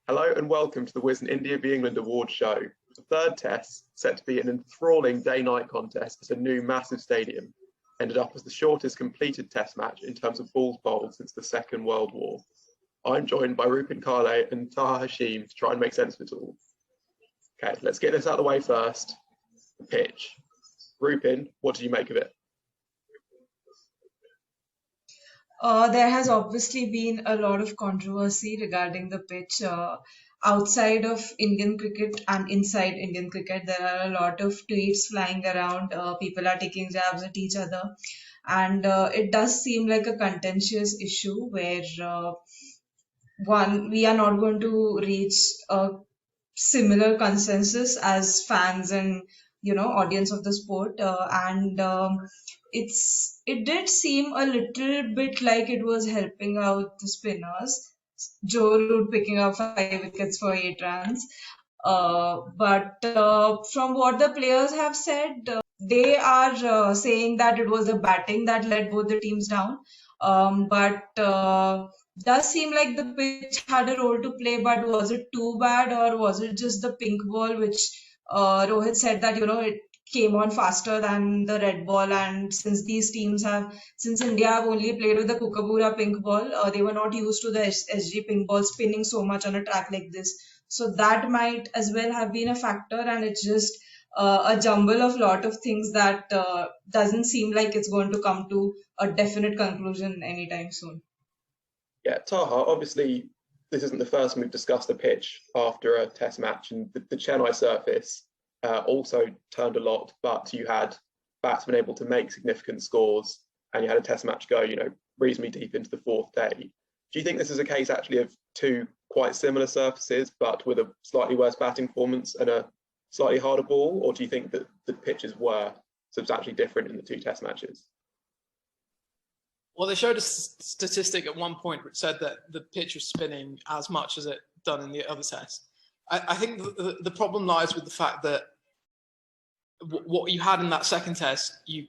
Hello and welcome to the Wisden India v England Awards show. The third test, set to be an enthralling day-night contest at a new massive stadium, ended up as the shortest completed test match in terms of balls bowled since the Second World War. I'm joined by Rohit Sharma and Taha Hashim to try and make sense of it all. Okay, let's get this out of the way first. The pitch. Rupin, what did you make of it? There has obviously been a lot of controversy regarding the pitch. Outside of Indian cricket and inside Indian cricket, there are a lot of tweets flying around. People are taking jabs at each other. And it does seem like a contentious issue where we are not going to reach a similar consensus as fans and audience of the sport, and it did seem a little bit like it was helping out the spinners. Joe Root picking up 5 wickets for 8 runs, but from what the players have said, they are saying that it was the batting that let both the teams down. But does seem like the pitch had a role to play, but was it too bad, or was it just the pink ball, which Rohit said that it came on faster than the red ball? And since India have only played with the Kookaburra pink ball, they were not used to the SG pink ball spinning so much on a track like this. So that might as well have been a factor, and it's just a jumble of lot of things that doesn't seem like it's going to come to a definite conclusion anytime soon. Yeah, Taha, obviously this isn't the first time we've discussed the pitch after a test match, and the Chennai surface also turned a lot, but you had batsmen able to make significant scores, and you had a test match go, reasonably deep into the fourth day. Do you think this is a case actually of two quite similar surfaces, but with a slightly worse batting performance and a slightly harder ball, or do you think that the pitches were substantially different in the two test matches? Well, they showed a statistic at one point which said that the pitch was spinning as much as it done in the other test. I think the problem lies with the fact that what you had in that second test, you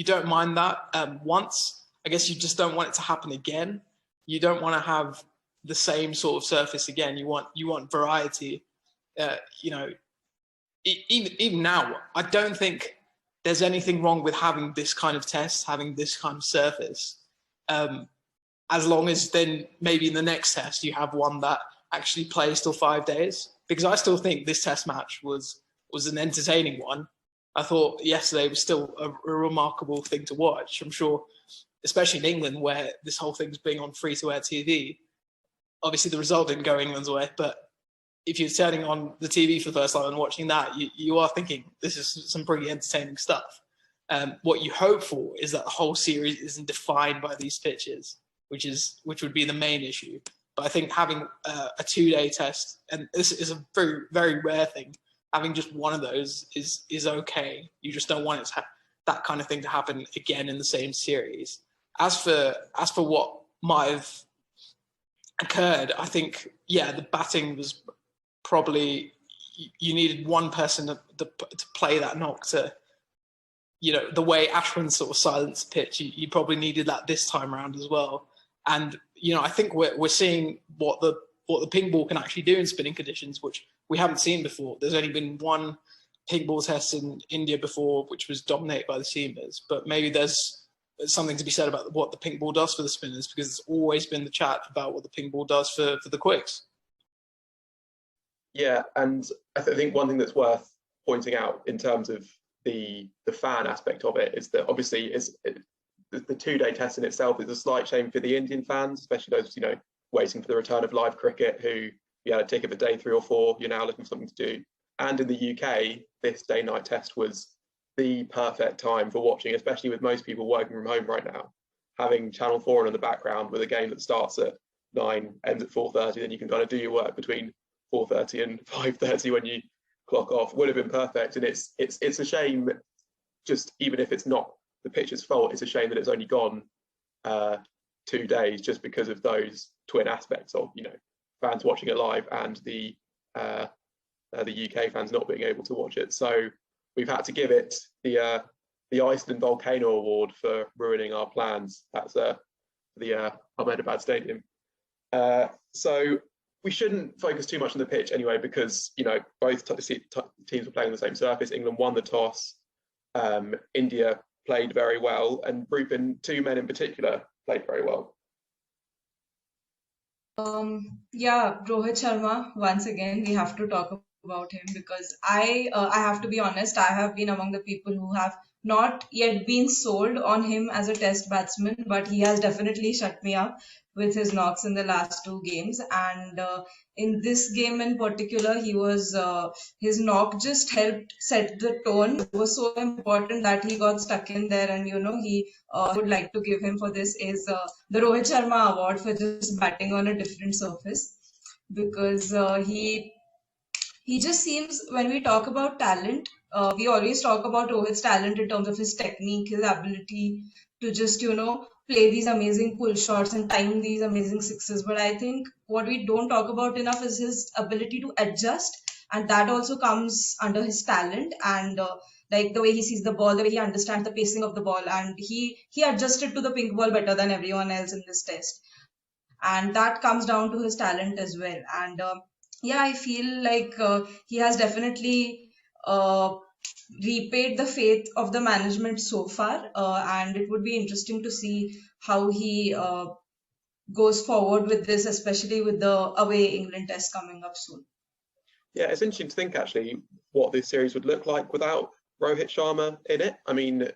don't mind that once. I guess you just don't want it to happen again. You don't want to have the same sort of surface again. You want variety. Even now, I don't think there's anything wrong with having this kind of test, having this kind of surface, as long as then maybe in the next test you have one that actually plays till 5 days. Because I still think this test match was an entertaining one. I thought yesterday was still a remarkable thing to watch. I'm sure, especially in England, where this whole thing's being on free-to-air TV, obviously the result didn't go England's way, but if you're turning on the TV for the first time and watching that, you are thinking this is some pretty entertaining stuff. What you hope for is that the whole series isn't defined by these pitches, which would be the main issue. But I think having a 2-day test, and this is a very, very rare thing, having just one of those is okay. You just don't want that kind of thing to happen again in the same series. As for what might have occurred, I think, yeah, the batting was probably, you needed one person to play that knock to, the way Ashwin sort of silenced the pitch, you probably needed that this time around as well. And, I think we're seeing what the pink ball can actually do in spinning conditions, which we haven't seen before. There's only been one pink ball test in India before, which was dominated by the seamers, but maybe there's something to be said about what the pink ball does for the spinners, because it's always been the chat about what the pink ball does for the quicks. Yeah, and I think one thing that's worth pointing out in terms of the fan aspect of it is that obviously the 2-day test in itself is a slight shame for the Indian fans, especially those waiting for the return of live cricket, who you had a ticket for day 3 or 4, you're now looking for something to do. And in the UK, this day-night test was the perfect time for watching, especially with most people working from home right now. Having Channel 4 on in the background with a game that starts at 9, ends at 4:30, then you can kind of do your work between 4:30 and 5:30 when you clock off, would have been perfect. And it's a shame, just even if it's not the pitch's fault, it's a shame that it's only gone 2 days, just because of those twin aspects of fans watching it live and the UK fans not being able to watch it. So we've had to give it the Iceland Volcano Award for ruining our plans. That's the Ahmedabad Stadium. So we shouldn't focus too much on the pitch anyway, because both teams were playing on the same surface. England won the toss. India played very well, and two men in particular played very well. Yeah, Rohit Sharma, once again, we have to talk about him, because I have to be honest, I have been among the people who have not yet been sold on him as a test batsman, but he has definitely shut me up with his knocks in the last two games. And in this game in particular, his knock just helped set the tone. It was so important that he got stuck in there, and he would like to give him for this is the Rohit Sharma award for just batting on a different surface, because he just seems, when we talk about talent, we always talk about Rohit's talent in terms of his technique, his ability to just, play these amazing pull shots and time these amazing sixes. But I think what we don't talk about enough is his ability to adjust. And that also comes under his talent, and like the way he sees the ball, the way he understands the pacing of the ball. And he adjusted to the pink ball better than everyone else in this test. And that comes down to his talent as well. And yeah, I feel like he has definitely repaid the faith of the management so far, and it would be interesting to see how he goes forward with this, especially with the away England test coming up soon. Yeah, it's interesting to think actually what this series would look like without Rohit Sharma in it. I mean,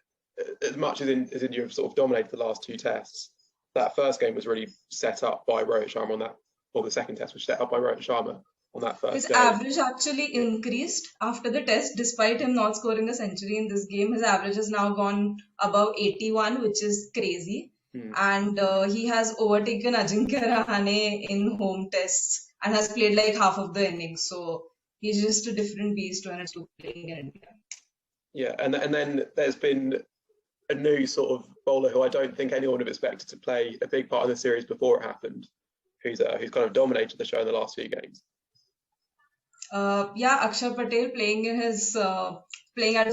as much as India have sort of dominated the last two tests, that first game was really set up by Rohit Sharma on that, or the second test was set up by Rohit Sharma on that first His game. average actually increased after the test, despite him not scoring a century in this game. His average has now gone above 81, which is crazy. And he has overtaken Ajinkya Rahane in home tests and has played like half of the innings. So he's just a different beast when it's playing in India. Yeah, and then there's been a new sort of bowler who I don't think anyone would have expected to play a big part of the series before it happened, who's kind of dominated the show in the last few games. Yeah, Axar Patel playing at his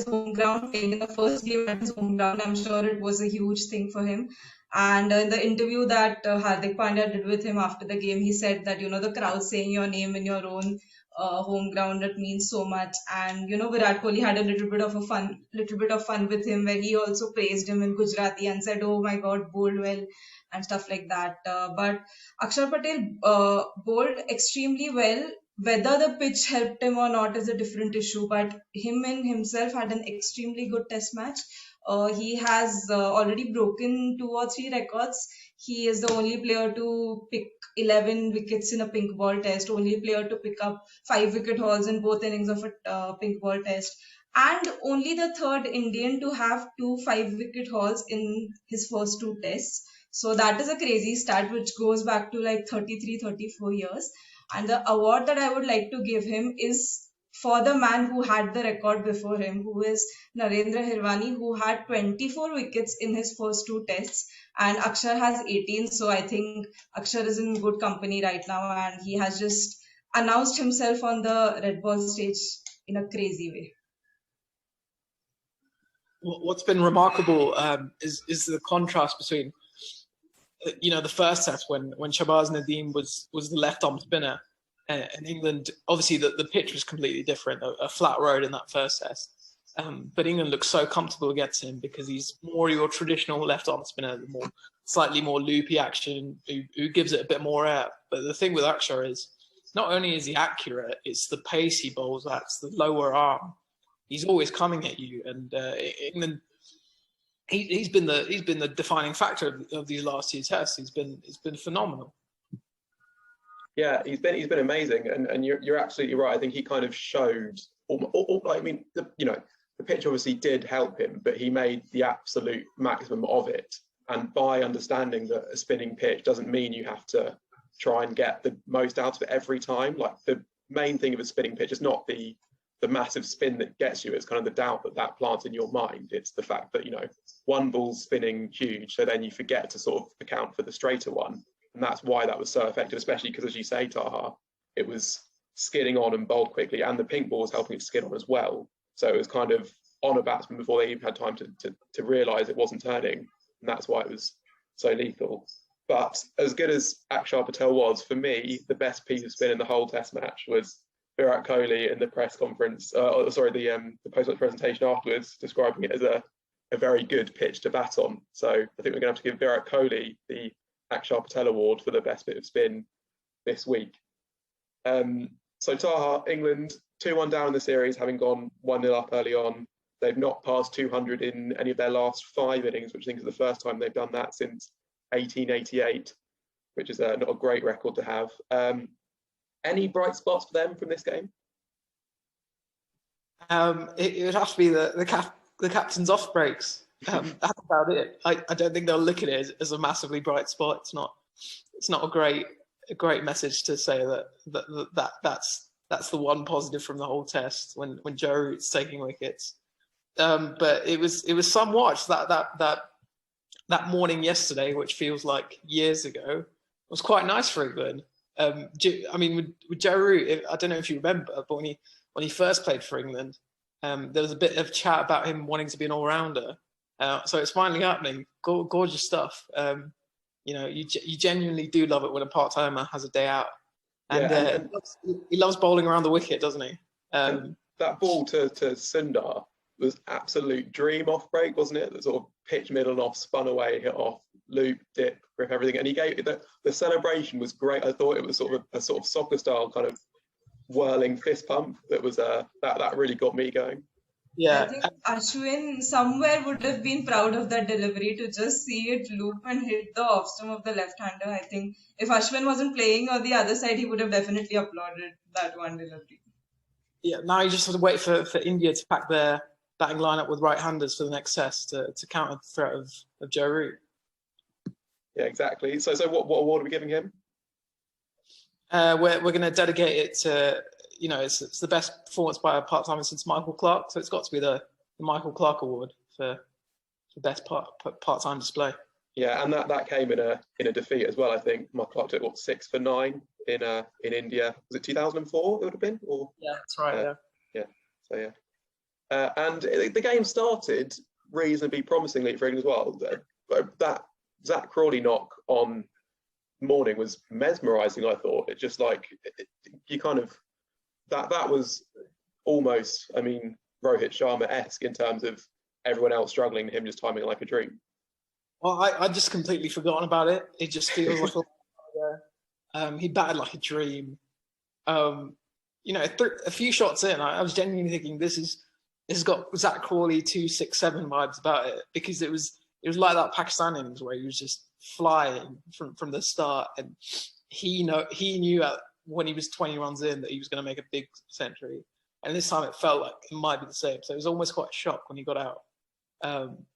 home ground, playing in the first game at his home ground. I'm sure it was a huge thing for him. And in the interview that Hardik Pandya did with him after the game, he said that the crowd saying your name in your own home ground, it means so much. And Virat Kohli had a little bit of fun with him, where he also praised him in Gujarati and said, "Oh my God, bowled well," and stuff like that. But Axar Patel bowled extremely well. Whether the pitch helped him or not is a different issue, but him in himself had an extremely good test match. He has already broken 2 or 3 records. He is the only player to pick 11 wickets in a pink ball test, only player to pick up 5 wicket hauls in both innings of a pink ball test, and only the third Indian to have 2 5-wicket hauls in his first 2 tests. So that is a crazy stat, which goes back to like 33, 34 years. And the award that I would like to give him is for the man who had the record before him, who is Narendra Hirwani, who had 24 wickets in his first 2 tests, and Axar has 18. So I think Axar is in good company right now, and he has just announced himself on the red ball stage in a crazy way. What's been remarkable is the contrast between the first test when Shahbaz Nadeem was the left-arm spinner, and England, obviously the pitch was completely different, a flat road in that first test. But England looked so comfortable against him because he's more your traditional left-arm spinner, the slightly more loopy action, who gives it a bit more air. But the thing with Axar is, not only is he accurate, it's the pace he bowls at, it's the lower arm. He's always coming at you, and England. He's been the defining factor of these last 2 tests. He's been phenomenal. Yeah, he's been amazing, and you're absolutely right. I think he kind of showed. The pitch obviously did help him, but he made the absolute maximum of it. And by understanding that a spinning pitch doesn't mean you have to try and get the most out of it every time. Like, the main thing of a spinning pitch is not the massive spin that gets you. It's kind of the doubt that plants in your mind. It's the fact that one ball's spinning huge, so then you forget to sort of account for the straighter one. And that's why that was so effective, especially because, as you say, Taha, it was skidding on and bowled quickly, and the pink ball was helping it skid on as well. So it was kind of on a batsman before they even had time to realise it wasn't turning, and that's why it was so lethal. But as good as Axar Patel was, for me, the best piece of spin in the whole Test match was Virat Kohli in the press conference, the post-match presentation afterwards, describing it as a very good pitch to bat on. So I think we're going to have to give Virat Kohli the Axar Patel award for the best bit of spin this week. So Taha, England 2-1 down in the series, having gone 1-0 up early on. They've not passed 200 in any of their last 5 innings, which I think is the first time they've done that since 1888, which is not a great record to have. Any bright spots for them from this game? It would have to be the captain's off breaks. That's about it. I don't think they'll look at it as a massively bright spot. It's not a great message to say that's the one positive from the whole Test when Joe Root's taking wickets. But it was some watch that morning yesterday, which feels like years ago, was quite nice for England. I mean, with Joe Root, I don't know if you remember, but when he first played for England, there was a bit of chat about him wanting to be an all-rounder. So it's finally happening. Gorgeous stuff. You genuinely do love it when a part-timer has a day out. And he loves bowling around the wicket, doesn't he? That ball to Sundar was absolute dream off break, wasn't it? The sort of pitch middle and off, spun away, hit off, loop, dip, grip, everything. And he gave the celebration was great. I thought it was sort of a sort of soccer style kind of whirling fist pump that was that really got me going. Yeah, I think Ashwin somewhere would have been proud of that delivery, to just see it loop and hit the off stump of the left-hander. I think if Ashwin wasn't playing on the other side, he would have definitely applauded that one delivery. Yeah, now you just have to wait for India to pack their batting lineup with right-handers for the next Test to counter the threat of Joe Root. Yeah, exactly. So what award are we giving him? We're going to dedicate it to, it's the best performance by a part-timer since Michael Clarke, so it's got to be the Michael Clarke Award for best part-time display. Yeah, and that came in a defeat as well. I think Michael Clarke took 6 for 9 in India. Was it 2004? It would have been, or yeah, that's right. Yeah. So yeah. And the game started reasonably promisingly for England as well. That Zak Crawley knock on morning was mesmerising, I thought. It just you kind of, that was almost, I mean, Rohit Sharma-esque in terms of everyone else struggling and him just timing like a dream. Well, I just completely forgotten about it. It just feels like he batted like a dream. A few shots in, I was genuinely thinking this has got Zak Crawley 2-6-7 vibes about it, because it was like that Pakistan innings where he was just flying from the start, and he knew when he was 20 runs in that he was going to make a big century, and this time it felt like it might be the same. So it was almost quite a shock when he got out.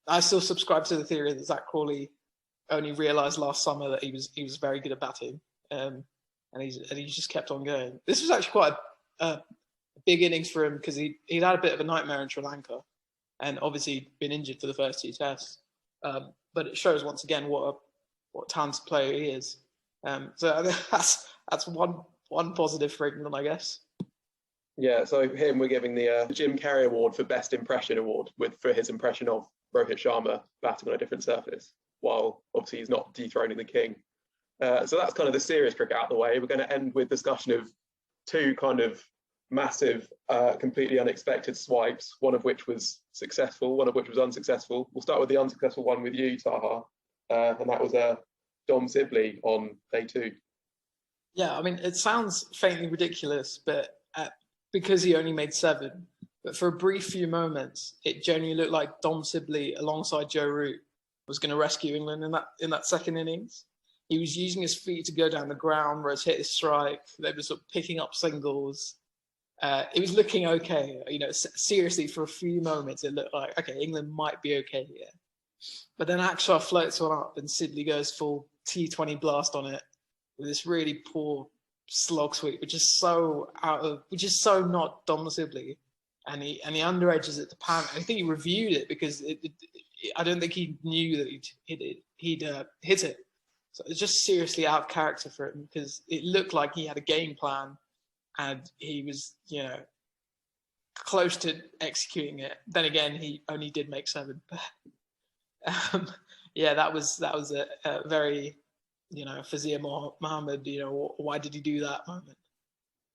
I still subscribe to the theory that Zak Crawley only realised last summer that he was very good at batting, and he just kept on going. This was actually quite a big innings for him, because he'd had a bit of a nightmare in Sri Lanka, and obviously been injured for the first 2 Tests. But it shows once again what talented player he is. So that's one positive for England, I guess. Yeah, so him we're giving the Jim Carrey Award for Best Impression Award for his impression of Rohit Sharma batting on a different surface, while obviously he's not dethroning the king. So that's kind of the serious cricket out of the way. We're going to end with discussion of 2 kind of massive, completely unexpected swipes, one of which was successful, one of which was unsuccessful. We'll start with the unsuccessful one with you, Taha, and that was Dom Sibley on day 2. Yeah, I mean, it sounds faintly ridiculous, but because he only made 7, but for a brief few moments, it genuinely looked like Dom Sibley alongside Joe Root was going to rescue England in that second innings. He was using his feet to go down the ground, rotate his strike. They were sort of picking up singles. It was looking okay. Seriously, for a few moments, it looked like, okay, England might be okay here. But then Axar floats one up and Sibley goes full T20 blast on it with this really poor slog sweep, which is so not Dom Sibley. And he under edges it to pan. I think he reviewed it because I don't think he knew that he'd hit it. So it's just seriously out of character for him, because it looked like he had a game plan and he was, close to executing it. Then again, he only did make 7. Yeah, that was a very Fazia Mohammed, why did he do that moment?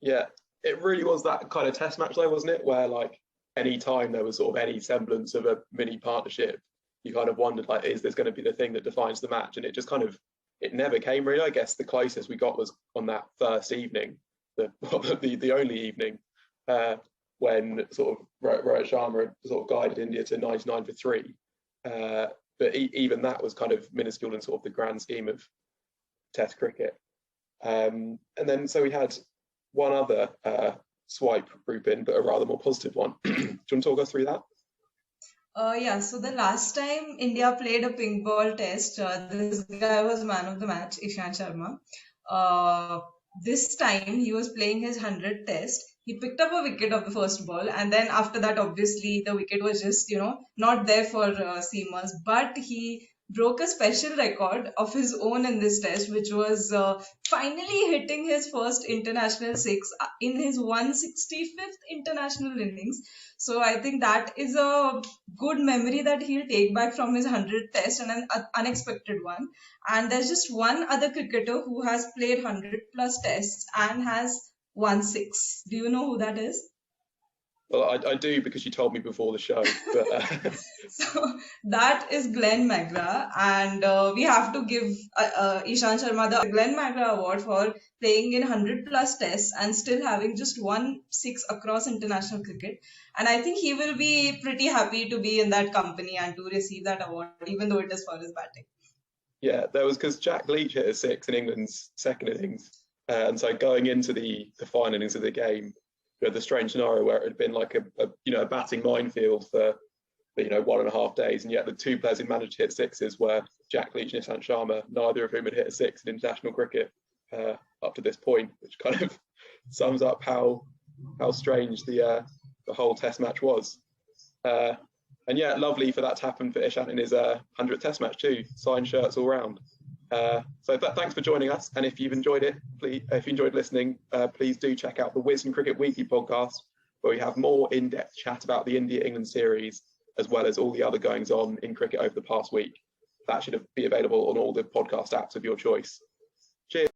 Yeah, it really was that kind of test match though, wasn't it? Where like any time there was sort of any semblance of a mini partnership, you kind of wondered like, is this going to be the thing that defines the match? And it just kind of, it never came really. I guess the closest we got was on that first evening, the only evening, when sort of Rohit Sharma had sort of guided India to 99 for 3. But even that was kind of minuscule in sort of the grand scheme of Test cricket. And then so we had one other swipe group in, but a rather more positive one. Do you want to talk us through that? Yeah, so the last time India played a pink ball test, this guy was man of the match, Ishant Sharma. This time he was playing his 100th test. He picked up a wicket of the first ball, and then after that, obviously, the wicket was just, not there for seamers. But he broke a special record of his own in this test, which was finally hitting his first international six in his 165th international innings. So I think that is a good memory that he'll take back from his 100th test, and an unexpected one. And there's just one other cricketer who has played 100 plus tests and has won 6. Do you know who that is? Well, I do, because you told me before the show. But So that is Glenn McGrath, and we have to give Ishant Sharma the Glenn McGrath Award for playing in 100 plus tests and still having just 1 6 across international cricket. And I think he will be pretty happy to be in that company and to receive that award, even though it is for his batting. Yeah, that was because Jack Leach hit a 6 in England's second innings. And so going into the final innings of the game, we had the strange scenario where it had been like a batting minefield for 1.5 days, and yet the 2 players who managed to hit 6s were Jack Leach and Ishant Sharma, neither of whom had hit a 6 in international cricket up to this point, which kind of sums up how strange the whole Test match was. And yeah, lovely for that to happen for Ishant in his 100th Test match too. Signed shirts all round. So thanks for joining us, and if you've enjoyed it, if you enjoyed listening, please do check out the Wisden Cricket Weekly podcast, where we have more in-depth chat about the India-England series, as well as all the other goings on in cricket over the past week. That should be available on all the podcast apps of your choice. Cheers.